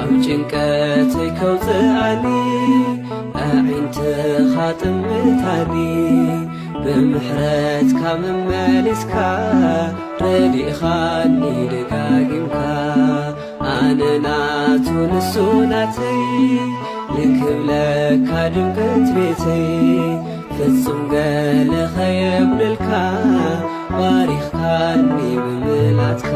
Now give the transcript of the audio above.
ካብ ጭንቀተይ ከውፅኣኒ ኣዒንትኻ ጥምታኒ ብምሕረትካ መመሊስካ ረዲእኻኒ ደጋጊምካ ኣነ ናቱ ንሱ ናተይ ልክብለካ ድምቀት ቤተይ ፍጹም ገለ ኸየብልልካ ባሪኽካኒ ብምልኣትካ